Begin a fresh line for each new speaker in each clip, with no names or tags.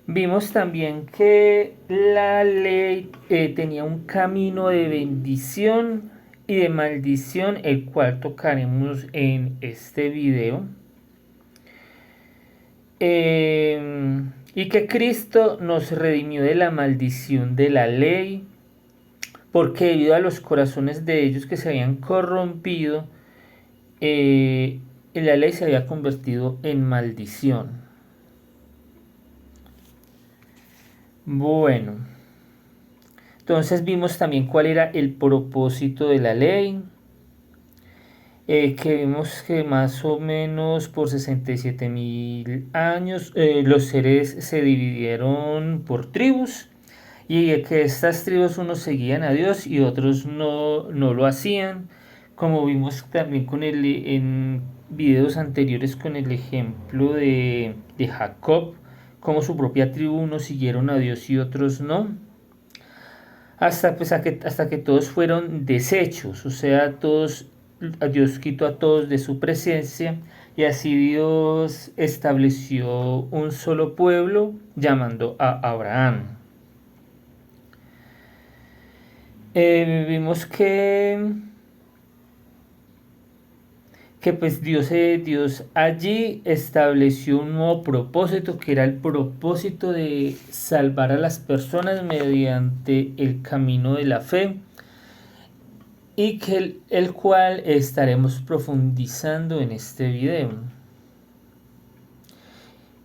Vimos también que la ley tenía un camino de bendición y de maldición, el cual tocaremos en este video. Y que Cristo nos redimió de la maldición de la ley, porque debido a los corazones de ellos que se habían corrompido, eh, la ley se había convertido en maldición. Bueno, entonces vimos también cuál era el propósito de la ley, que vimos que más o menos por 67.000 años los seres se dividieron por tribus y que estas tribus unos seguían a Dios y otros no lo hacían, como vimos también en videos anteriores con el ejemplo de Jacob, como su propia tribu unos siguieron a Dios y otros no, hasta que todos fueron deshechos, o sea, todos, Dios quitó a todos de su presencia y así Dios estableció un solo pueblo llamando a Abraham. Vimos que pues Dios allí estableció un nuevo propósito, que era el propósito de salvar a las personas mediante el camino de la fe, y que el cual estaremos profundizando en este video.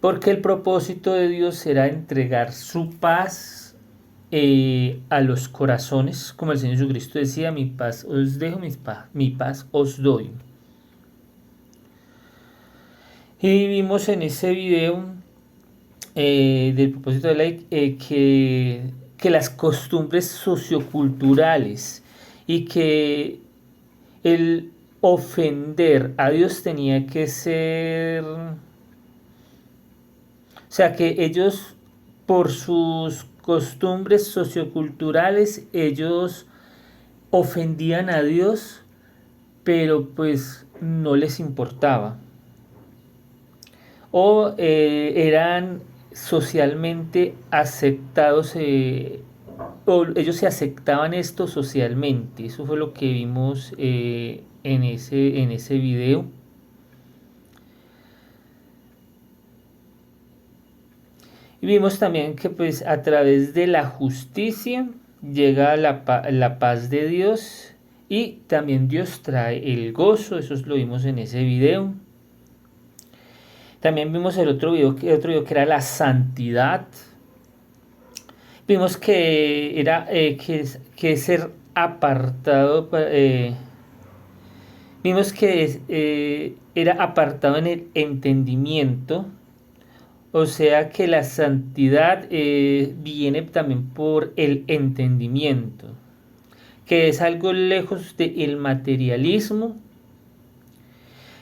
Porque el propósito de Dios será entregar su paz a los corazones, como el Señor Jesucristo decía: mi paz os dejo, mi paz os doy. Y vimos en ese video del propósito de la ley que las costumbres socioculturales y que el ofender a Dios tenía que ser, o sea, que ellos por sus costumbres socioculturales ellos ofendían a Dios, pero pues no les importaba, o eran socialmente aceptados, o ellos se aceptaban esto socialmente. Eso fue lo que vimos en ese video. Y vimos también que pues a través de la justicia llega la paz de Dios, y también Dios trae el gozo. Eso lo vimos en ese video. También vimos el otro video que era la santidad. Vimos que era que ser apartado, vimos que era apartado en el entendimiento, o sea que la santidad viene también por el entendimiento, que es algo lejos del materialismo,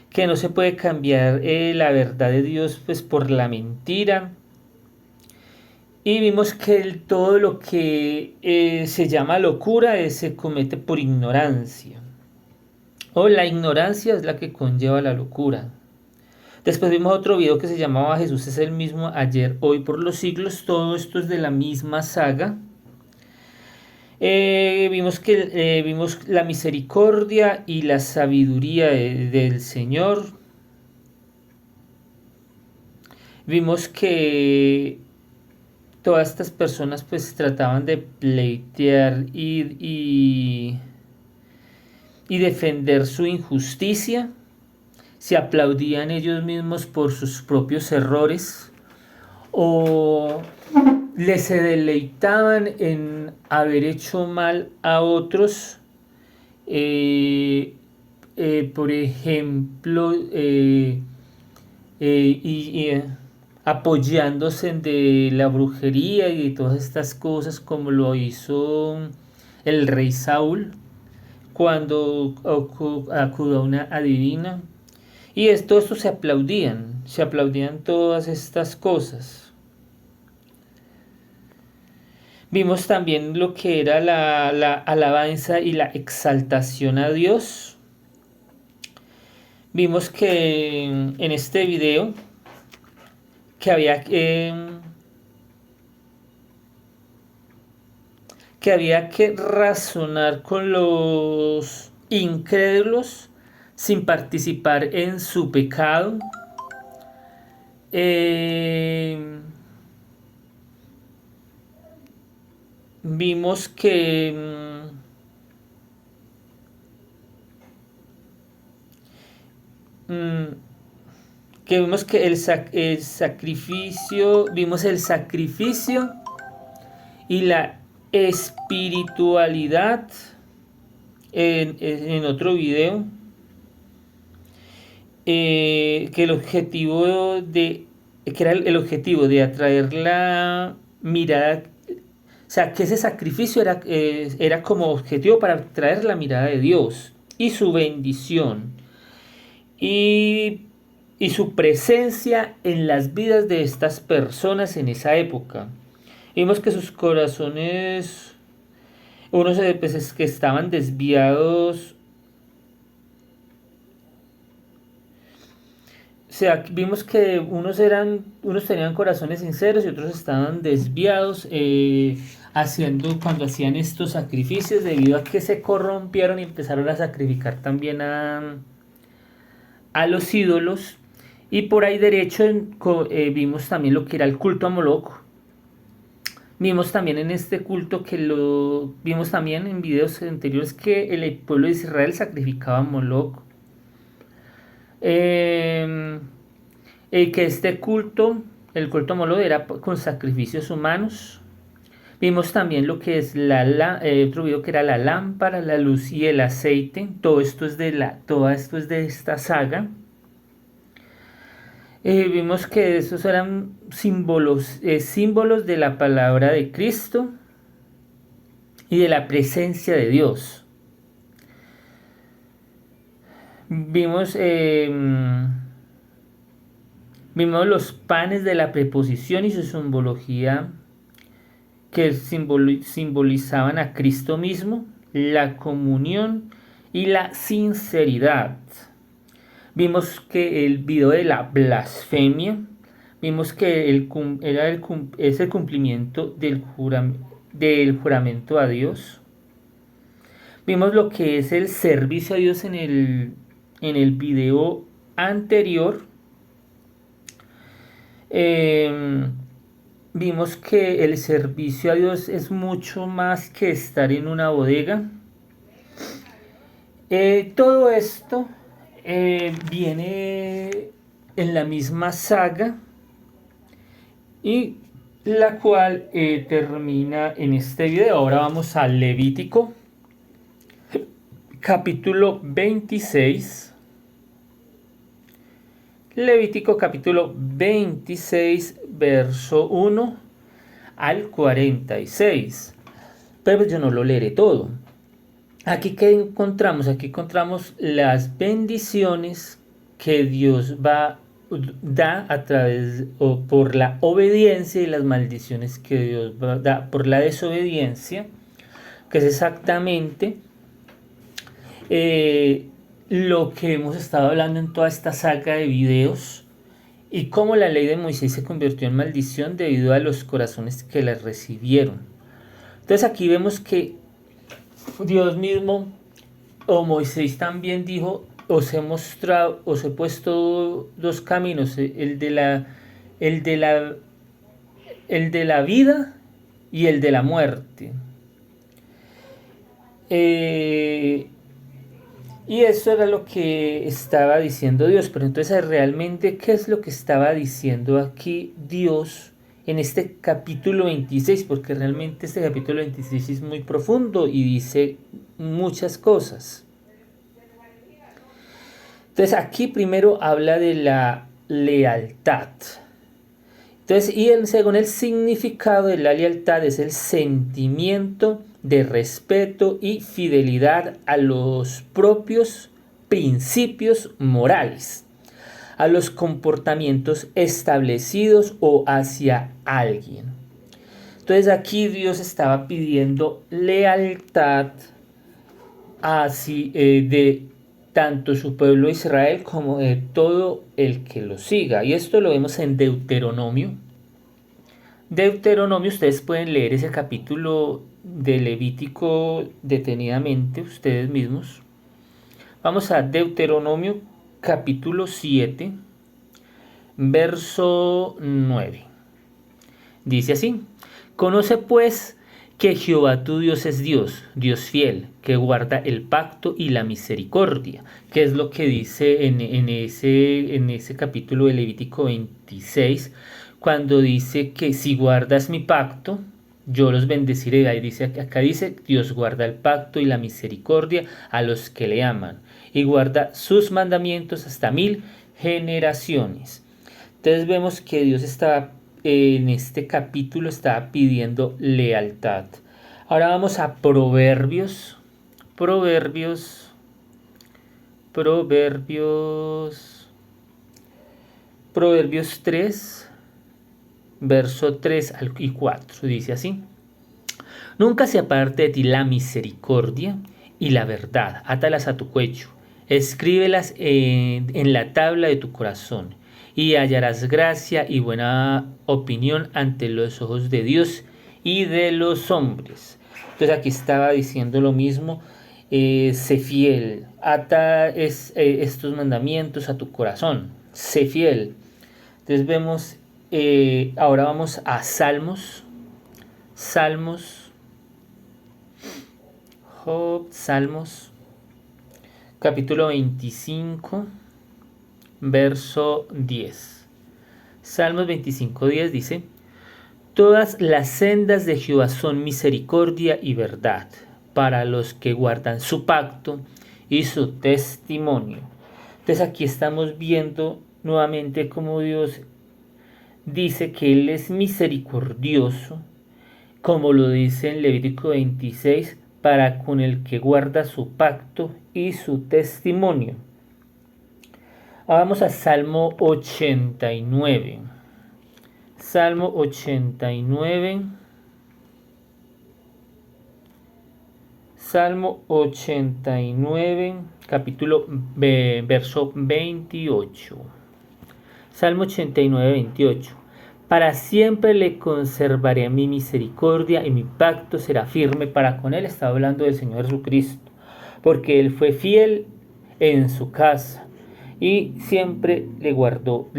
que no se puede cambiar la verdad de Dios pues por la mentira. Y vimos que todo lo que se llama locura se comete por ignorancia. O la ignorancia es la que conlleva la locura. Después vimos otro video que se llamaba Jesús es el mismo ayer, hoy, por los siglos. Todo esto es de la misma saga. Vimos la misericordia y la sabiduría del Señor. Vimos que todas estas personas pues trataban de pleitear y defender su injusticia, se aplaudían ellos mismos por sus propios errores, o se deleitaban en haber hecho mal a otros, por ejemplo, apoyándose de la brujería y de todas estas cosas, como lo hizo el rey Saúl cuando acudió a una adivina. Y esto se aplaudían todas estas cosas. Vimos también lo que era la alabanza y la exaltación a Dios. Vimos que en este video que había que había que razonar con los incrédulos sin participar en su pecado. Eh, vimos que vimos que el sacrificio, vimos el sacrificio y la espiritualidad en otro video, que el objetivo que era el objetivo de atraer la mirada, o sea, que ese sacrificio era como objetivo para atraer la mirada de Dios y su bendición y, y su presencia en las vidas de estas personas en esa época. Vimos que sus corazones, unos pues, que estaban desviados. O sea, vimos que unos tenían corazones sinceros y otros estaban desviados, cuando hacían estos sacrificios, debido a que se corrompieron y empezaron a sacrificar también a los ídolos. Y por ahí derecho vimos también lo que era el culto a Moloch. Vimos también en este culto vimos también en videos anteriores que el pueblo de Israel sacrificaba a Moloch. Que este culto, el culto a Moloch, era con sacrificios humanos. Vimos también lo que es otro video que era la lámpara, la luz y el aceite. Todo esto es de esta saga. Vimos que esos eran símbolos de la palabra de Cristo y de la presencia de Dios. Vimos los panes de la preposición y su simbología, que simbolizaban a Cristo mismo, la comunión y la sinceridad. Vimos que el video de la blasfemia, vimos que es el cumplimiento del juramento a Dios. Vimos lo que es el servicio a Dios en el video anterior. Vimos que el servicio a Dios es mucho más que estar en una bodega. Todo esto viene en la misma saga, y la cual termina en este video. Ahora vamos al Levítico capítulo 26. Levítico capítulo 26, verso 1 al 46. Pero yo no lo leeré todo. Aquí, ¿qué encontramos? Aquí encontramos las bendiciones que Dios da a través o por la obediencia, y las maldiciones que Dios da por la desobediencia, que es exactamente lo que hemos estado hablando en toda esta saga de videos, y cómo la ley de Moisés se convirtió en maldición debido a los corazones que la recibieron. Entonces aquí vemos que Dios mismo, o Moisés también dijo: os he puesto dos caminos, el de la vida y el de la muerte. Y eso era lo que estaba diciendo Dios. Pero entonces, realmente, ¿qué es lo que estaba diciendo aquí Dios en este capítulo 26? Porque realmente este capítulo 26 es muy profundo y dice muchas cosas. Entonces aquí primero habla de la lealtad. Entonces, según el significado de la lealtad, es el sentimiento de respeto y fidelidad a los propios principios morales, a los comportamientos establecidos o hacia alguien. Entonces aquí Dios estaba pidiendo lealtad de tanto su pueblo Israel como de todo el que lo siga. Y esto lo vemos en Deuteronomio Deuteronomio, ustedes pueden leer ese capítulo de Levítico detenidamente ustedes mismos. Vamos a Deuteronomio capítulo 7, verso 9. Dice así: Conoce pues que Jehová tu Dios es Dios, Dios fiel, que guarda el pacto y la misericordia, que es lo que dice en ese capítulo de Levítico 26, cuando dice que si guardas mi pacto, yo los bendeciré. Ahí dice, acá dice, Dios guarda el pacto y la misericordia a los que le aman, y guarda sus mandamientos hasta 1000 generaciones. Entonces vemos que Dios está en este capítulo está pidiendo lealtad. Ahora vamos a Proverbios. Proverbios 3, verso 3 y 4. Dice así: Nunca se aparte de ti la misericordia y la verdad. Átalas a tu cuello. Escríbelas en la tabla de tu corazón, y hallarás gracia y buena opinión ante los ojos de Dios y de los hombres. Entonces aquí estaba diciendo lo mismo. Sé fiel, ata estos mandamientos a tu corazón, sé fiel. Entonces vemos, ahora vamos a Salmos, Salmos, capítulo 25, verso 10. Salmos 25:10 dice: Todas las sendas de Jehová son misericordia y verdad para los que guardan su pacto y su testimonio. Entonces aquí estamos viendo nuevamente cómo Dios dice que Él es misericordioso, como lo dice en Levítico 26, para con el que guarda su pacto y su testimonio. Ahora vamos a Salmo 89. Salmo 89. Salmo 89, capítulo, verso 28. Salmo 89, 28. Para siempre le conservaré mi misericordia y mi pacto será firme para con él. Está hablando del Señor Jesucristo, porque él fue fiel en su casa y siempre le guardó,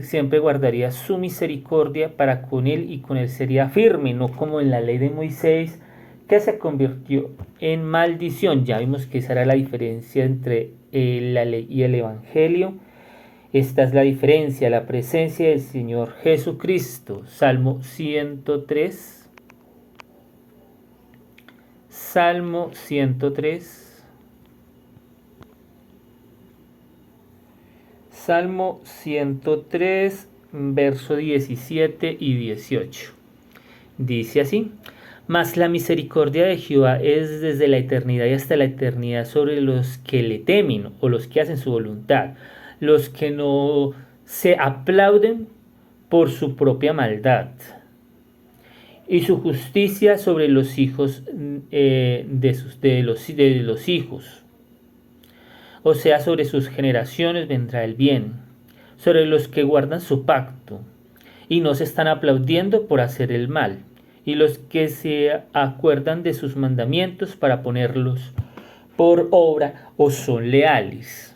siempre guardaría su misericordia para con él, y con él sería firme, no como en la ley de Moisés, que se convirtió en maldición. Ya vimos que esa era la diferencia entre la ley y el evangelio. Esta es la diferencia, la presencia del Señor Jesucristo. Salmo 103. Salmo 103. Salmo 103, verso 17 y 18. Dice así: Mas la misericordia de Jehová es desde la eternidad y hasta la eternidad sobre los que le temen, o los que hacen su voluntad, los que no se aplauden por su propia maldad, y su justicia sobre los hijos de los hijos. O sea, sobre sus generaciones vendrá el bien, sobre los que guardan su pacto y no se están aplaudiendo por hacer el mal, y los que se acuerdan de sus mandamientos para ponerlos por obra o son leales.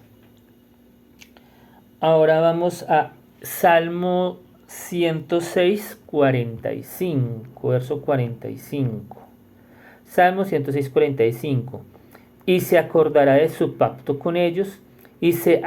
Ahora vamos a Salmo 106, 45, verso 45. Salmo 106, 45. Y se acordará de su pacto con ellos, y se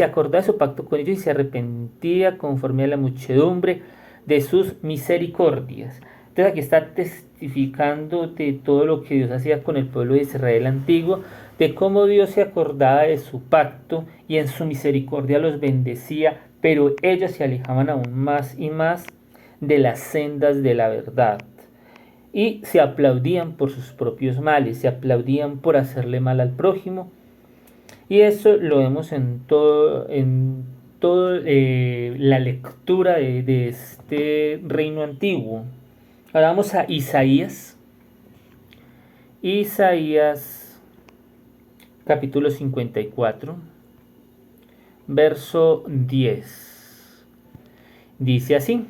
acordaba de su pacto con ellos y se arrepentía conforme a la muchedumbre de sus misericordias. Entonces aquí está testificando de todo lo que Dios hacía con el pueblo de Israel antiguo, de cómo Dios se acordaba de su pacto y en su misericordia los bendecía, pero ellos se alejaban aún más y más de las sendas de la verdad. Y se aplaudían por sus propios males, se aplaudían por hacerle mal al prójimo. Y eso lo vemos en todo la lectura de este reino antiguo. Ahora vamos a Isaías. Isaías capítulo 54, verso 10. Dice así: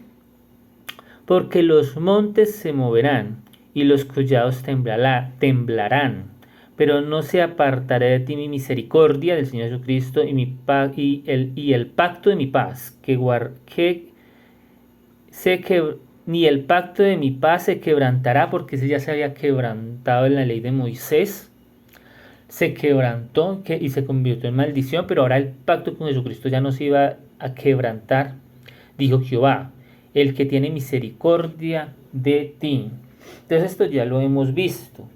porque los montes se moverán y los collados temblarán, pero no se apartará de ti mi misericordia del Señor Jesucristo y el pacto de mi paz, ni el pacto de mi paz se quebrantará, porque ese ya se había quebrantado en la ley de Moisés, se quebrantó y se convirtió en maldición, pero ahora el pacto con Jesucristo ya no se iba a quebrantar, dijo Jehová, el que tiene misericordia de ti. Entonces esto ya lo hemos visto.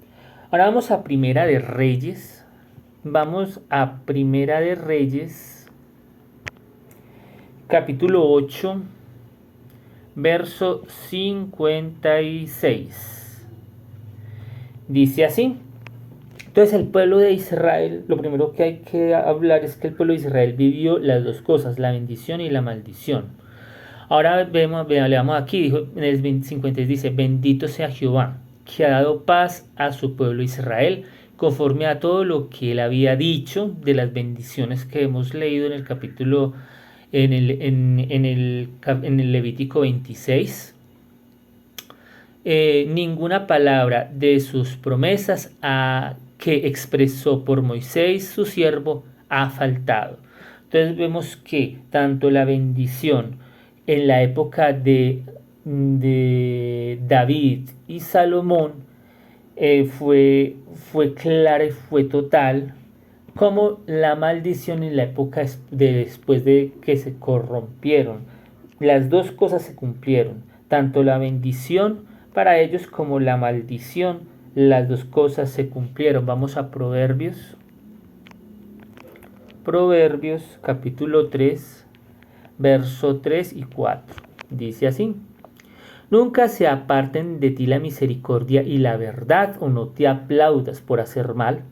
Ahora vamos a Primera de Reyes. Vamos a Primera de Reyes, capítulo 8, verso 56. Dice así. Entonces el pueblo de Israel, lo primero que hay que hablar es que el pueblo de Israel vivió las dos cosas, la bendición y la maldición. Ahora leamos aquí, dijo, en el 56 dice, bendito sea Jehová, que ha dado paz a su pueblo Israel, conforme a todo lo que él había dicho de las bendiciones que hemos leído en el capítulo, en el Levítico 26. Ninguna palabra de sus promesas que expresó por Moisés, su siervo, ha faltado. Entonces vemos que tanto la bendición en la época de David y Salomón fue clara y fue total, como la maldición en la época después de que se corrompieron. Las dos cosas se cumplieron, tanto la bendición para ellos como la maldición, las dos cosas se cumplieron. Vamos a Proverbios. Proverbios capítulo 3, verso 3 y 4. Dice así. Nunca se aparten de ti la misericordia y la verdad, o no te aplaudas por hacer mal.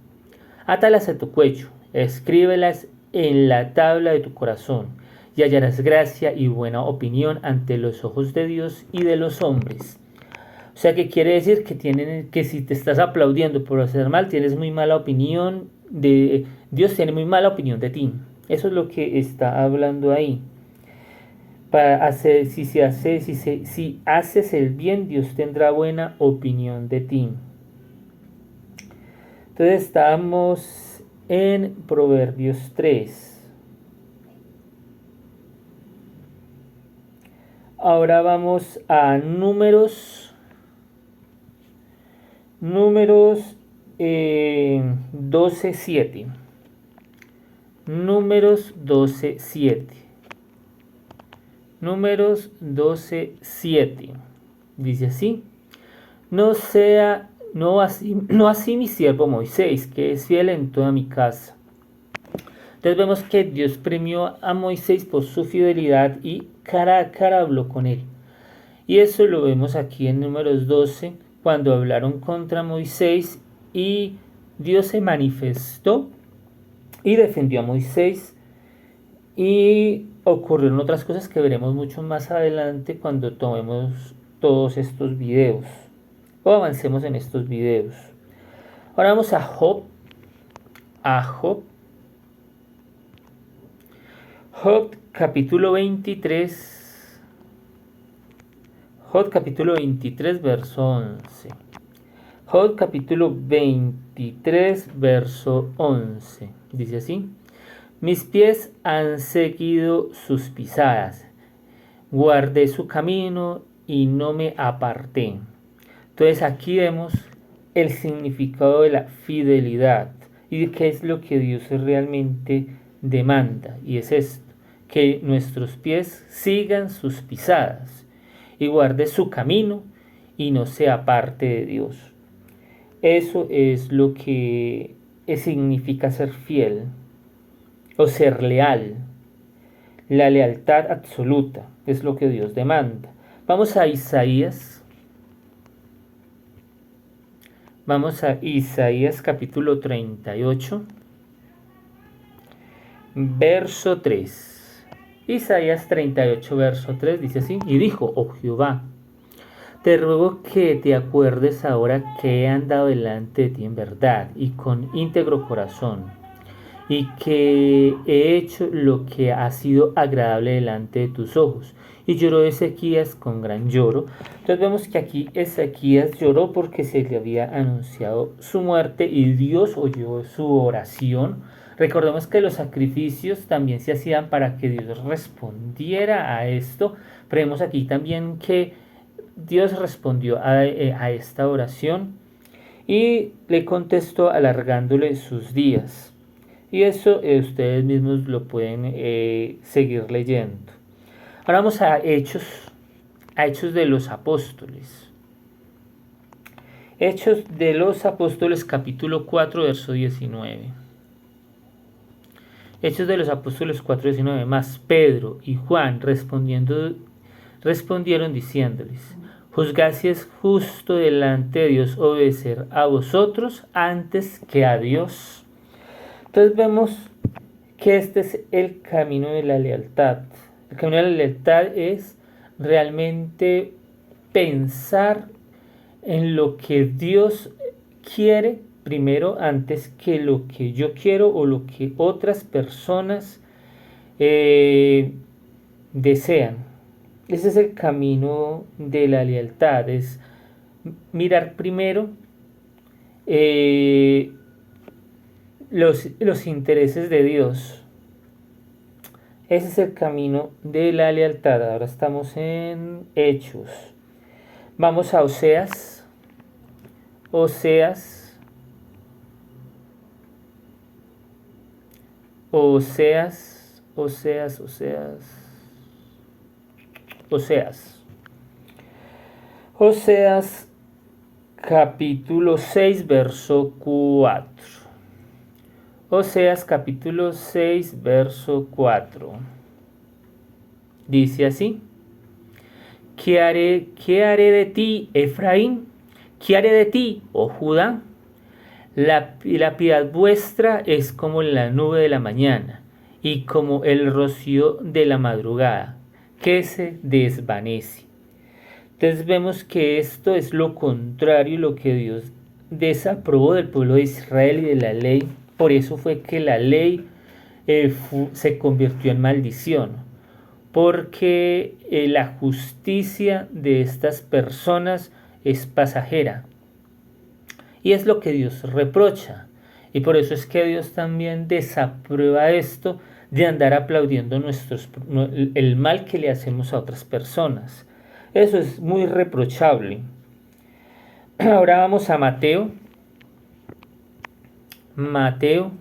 Átalas a tu cuello, escríbelas en la tabla de tu corazón, y hallarás gracia y buena opinión ante los ojos de Dios y de los hombres. O sea, que quiere decir que si te estás aplaudiendo por hacer mal, tienes muy mala opinión de Dios, tiene muy mala opinión de ti. Eso es lo que está hablando ahí. Si haces el bien, Dios tendrá buena opinión de ti. Entonces estamos en Proverbios 3. Ahora vamos a Números 12:7. Números 12:7. Números 12:7. Dice así. No así mi siervo Moisés, que es fiel en toda mi casa. Entonces vemos que Dios premió a Moisés por su fidelidad y cara a cara habló con él. Y eso lo vemos aquí en Números 12, cuando hablaron contra Moisés y Dios se manifestó y defendió a Moisés, y ocurrieron otras cosas que veremos mucho más adelante cuando tomemos todos estos videos o avancemos en estos videos. Ahora vamos a Job. Job capítulo 23. Job capítulo 23 verso 11. Job capítulo 23 verso 11. Dice así. Mis pies han seguido sus pisadas. Guardé su camino y no me aparté. Entonces aquí vemos el significado de la fidelidad y de qué es lo que Dios realmente demanda. Y es esto, que nuestros pies sigan sus pisadas y guarde su camino y no se aparte de Dios. Eso es lo que significa ser fiel o ser leal. La lealtad absoluta es lo que Dios demanda. Vamos a Isaías. Vamos a Isaías capítulo 38, verso 3. Isaías 38, verso 3 dice así. Y dijo, oh Jehová, te ruego que te acuerdes ahora que he andado delante de ti en verdad y con íntegro corazón, y que he hecho lo que ha sido agradable delante de tus ojos, y lloró Ezequías con gran lloro. Entonces vemos que aquí Ezequías lloró porque se le había anunciado su muerte y Dios oyó su oración. Recordemos que los sacrificios también se hacían para que Dios respondiera a esto. Pero vemos aquí también que Dios respondió a esta oración y le contestó alargándole sus días. Y eso ustedes mismos lo pueden seguir leyendo. Ahora vamos a Hechos de los Apóstoles. Hechos de los Apóstoles capítulo 4 verso 19. Hechos de los Apóstoles 4:19. Mas Pedro y Juan respondieron diciéndoles: juzgad si es justo delante de Dios obedecer a vosotros antes que a Dios. Entonces vemos que este es el camino de la lealtad. El camino de la lealtad es realmente pensar en lo que Dios quiere primero antes que lo que yo quiero o lo que otras personas desean. Ese es el camino de la lealtad, es mirar primero los intereses de Dios. Ese es el camino de la lealtad. Ahora estamos en Hechos. Vamos a Oseas. Oseas. Oseas capítulo 6 verso 4. Oseas capítulo 6 verso 4. Dice así: ¿Qué haré de ti, Efraín? ¿Qué haré de ti, oh Judá? La piedad vuestra es como la nube de la mañana y como el rocío de la madrugada, que se desvanece. Entonces vemos que esto es lo contrario, lo que Dios desaprobó del pueblo de Israel y de la ley. Por eso fue que la ley se convirtió en maldición, porque la justicia de estas personas es pasajera. Y es lo que Dios reprocha. Y por eso es que Dios también desaprueba esto de andar aplaudiendo el mal que le hacemos a otras personas. Eso es muy reprochable. Ahora vamos a Mateo. Mateo,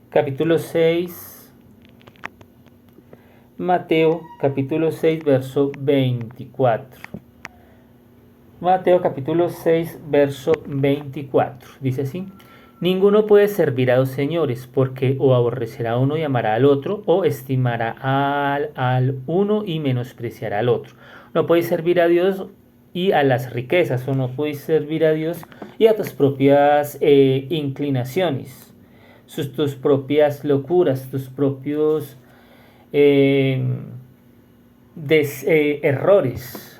capítulo 6. Mateo, capítulo 6, verso 24. Mateo capítulo 6, verso 24. Dice así: ninguno puede servir a dos señores, porque o aborrecerá a uno y amará al otro, o estimará al uno y menospreciará al otro. No puedes servir a Dios y a las riquezas, o no puedes servir a Dios y a tus propias inclinaciones, tus propias locuras, tus propios errores.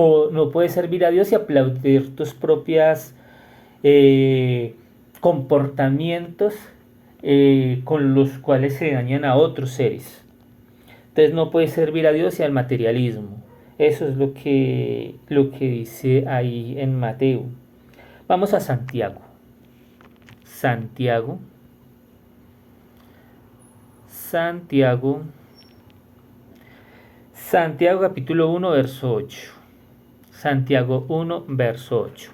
O no puedes servir a Dios y aplaudir tus propias comportamientos con los cuales se dañan a otros seres. Entonces no puedes servir a Dios y al materialismo. Eso es lo que dice ahí en Mateo. Vamos a Santiago. Santiago capítulo 1 verso 8. Santiago 1 verso 8.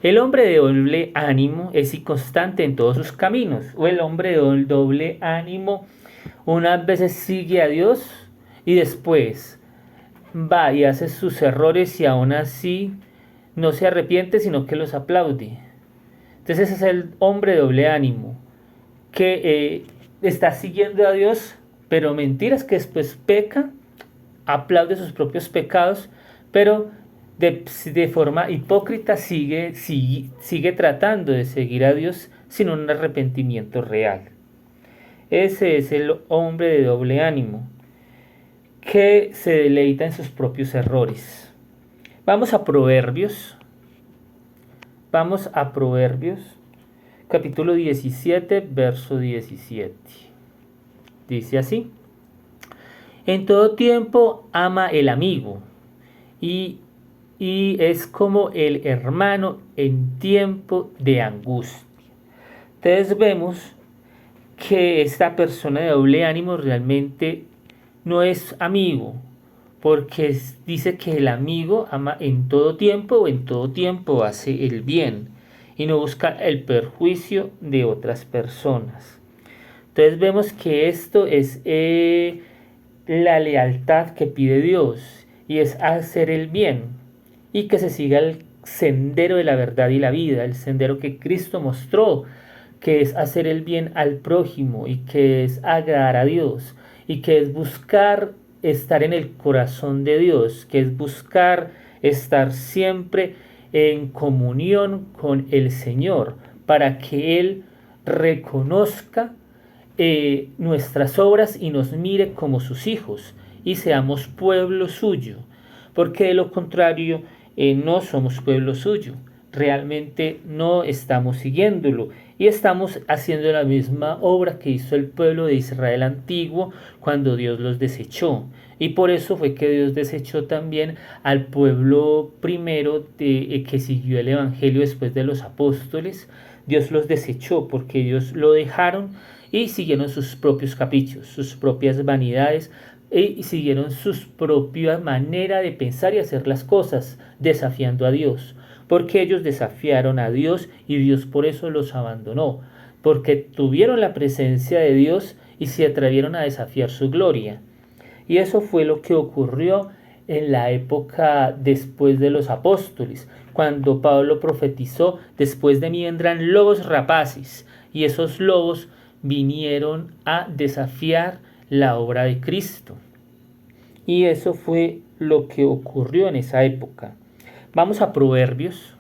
El hombre de doble ánimo es inconstante en todos sus caminos. O el hombre de doble ánimo unas veces sigue a Dios y después va y hace sus errores y aún así no se arrepiente, sino que los aplaude. Entonces ese es el hombre de doble ánimo, que está siguiendo a Dios, pero mentiras, que después peca, aplaude sus propios pecados, pero de forma hipócrita sigue tratando de seguir a Dios sin un arrepentimiento real. Ese es el hombre de doble ánimo, que se deleita en sus propios errores. Vamos a Proverbios. Capítulo 17, verso 17. Dice así: En todo tiempo ama el amigo y, y es como el hermano en tiempo de angustia. Entonces vemos que esta persona de doble ánimo realmente no es amigo, porque dice que el amigo ama en todo tiempo o en todo tiempo hace el bien y no busca el perjuicio de otras personas. Entonces vemos que esto es la lealtad que pide Dios y es hacer el bien y que se siga el sendero de la verdad y la vida, el sendero que Cristo mostró, que es hacer el bien al prójimo y que es agradar a Dios y que es buscar estar en el corazón de Dios, que es buscar estar siempre en comunión con el Señor para que Él reconozca nuestras obras y nos mire como sus hijos y seamos pueblo suyo, porque de lo contrario no somos pueblo suyo, realmente no estamos siguiéndolo y estamos haciendo la misma obra que hizo el pueblo de Israel antiguo cuando Dios los desechó. Y por eso fue que Dios desechó también al pueblo primero que siguió el Evangelio después de los apóstoles. Dios los desechó porque ellos lo dejaron y siguieron sus propios caprichos, sus propias vanidades y siguieron su propia manera de pensar y hacer las cosas, desafiando a Dios. Porque ellos desafiaron a Dios y Dios por eso los abandonó, porque tuvieron la presencia de Dios y se atrevieron a desafiar su gloria. Y eso fue lo que ocurrió en la época después de los apóstoles, cuando Pablo profetizó: después de mí vendrán lobos rapaces, y esos lobos vinieron a desafiar la obra de Cristo. Y eso fue lo que ocurrió en esa época. Vamos a Proverbios.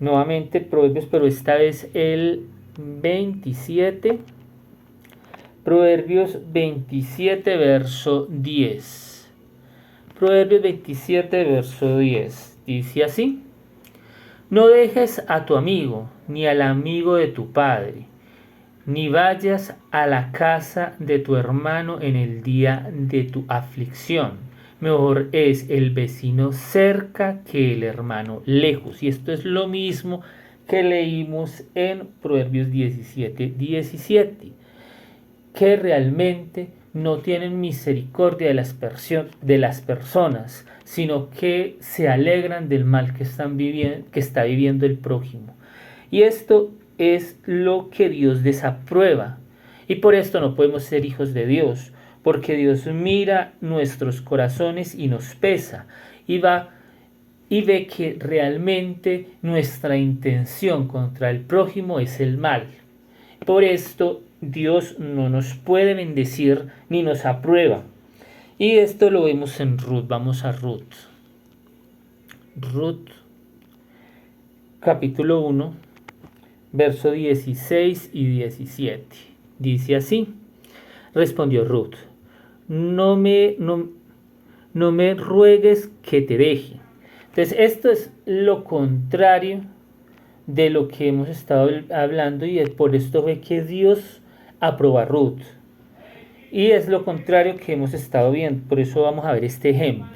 Nuevamente Proverbios, pero esta vez el 27. Proverbios 27, verso 10. Proverbios 27, verso 10. Dice así: no dejes a tu amigo, ni al amigo de tu padre, ni vayas a la casa de tu hermano en el día de tu aflicción. Mejor es el vecino cerca que el hermano lejos. Y esto es lo mismo que leímos en Proverbios 17, 17. Que realmente no tienen misericordia de las personas, sino que se alegran del mal que está viviendo el prójimo. Y esto es lo que Dios desaprueba. Y por esto no podemos ser hijos de Dios, porque Dios mira nuestros corazones y nos pesa y ve que realmente nuestra intención contra el prójimo es el mal. Por esto Dios no nos puede bendecir ni nos aprueba. Y esto lo vemos en Ruth. Vamos a Ruth. Ruth, capítulo 1, verso 16 y 17. Dice así: respondió Ruth: no me ruegues que te deje. Entonces esto es lo contrario de lo que hemos estado hablando, y es por esto fue que Dios aprobó a Ruth. Y es lo contrario que hemos estado viendo. Por eso vamos a ver este ejemplo.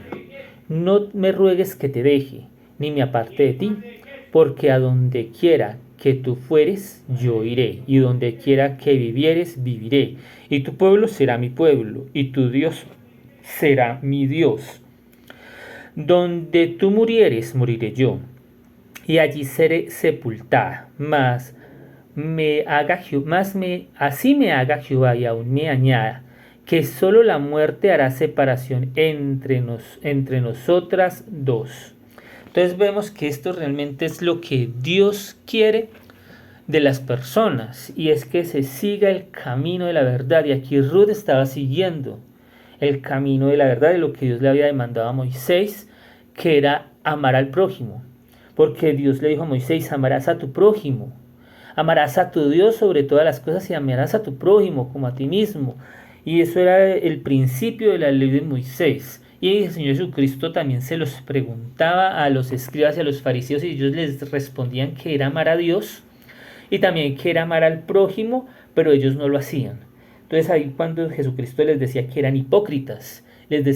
No me ruegues que te deje, ni me aparte de ti, porque a donde quiera que tú fueres, yo iré, y donde quiera que vivieres, viviré, y tu pueblo será mi pueblo, y tu Dios será mi Dios. Donde tú murieres, moriré yo, y allí seré sepultada. Así me haga Jehová, y aún me añada, que solo la muerte hará separación entre nosotras dos. Entonces vemos que esto realmente es lo que Dios quiere de las personas, y es que se siga el camino de la verdad. Y aquí Ruth estaba siguiendo el camino de la verdad, de lo que Dios le había demandado a Moisés, que era amar al prójimo. Porque Dios le dijo a Moisés: amarás a tu prójimo, amarás a tu Dios sobre todas las cosas y amarás a tu prójimo como a ti mismo. Y eso era el principio de la ley de Moisés. Y el Señor Jesucristo también se los preguntaba a los escribas y a los fariseos, y ellos les respondían que era amar a Dios y también que era amar al prójimo, pero ellos no lo hacían. Entonces ahí cuando Jesucristo les decía que eran hipócritas, les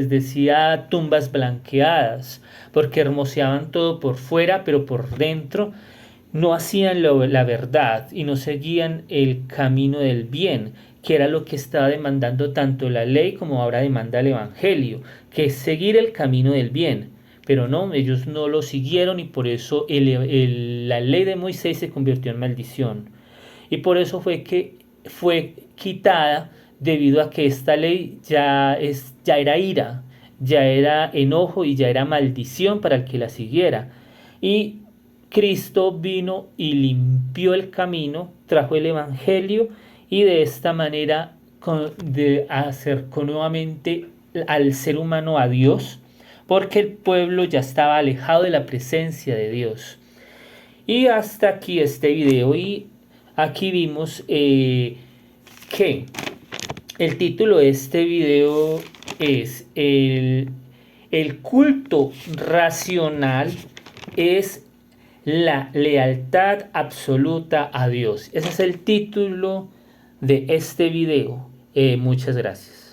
decía tumbas blanqueadas, porque hermoseaban todo por fuera, pero por dentro no hacían la verdad y no seguían el camino del bien, que era lo que estaba demandando tanto la ley como ahora demanda el Evangelio, que es seguir el camino del bien. Pero no, ellos no lo siguieron y por eso la ley de Moisés se convirtió en maldición. Y por eso fue que fue quitada debido a que esta ley ya era ira, ya era enojo y ya era maldición para el que la siguiera. Y Cristo vino y limpió el camino, trajo el Evangelio y de esta manera acercó nuevamente al ser humano a Dios, porque el pueblo ya estaba alejado de la presencia de Dios. Y hasta aquí este video, y aquí vimos que el título de este video es el culto racional es la lealtad absoluta a Dios. Ese es el título de este video. Muchas gracias.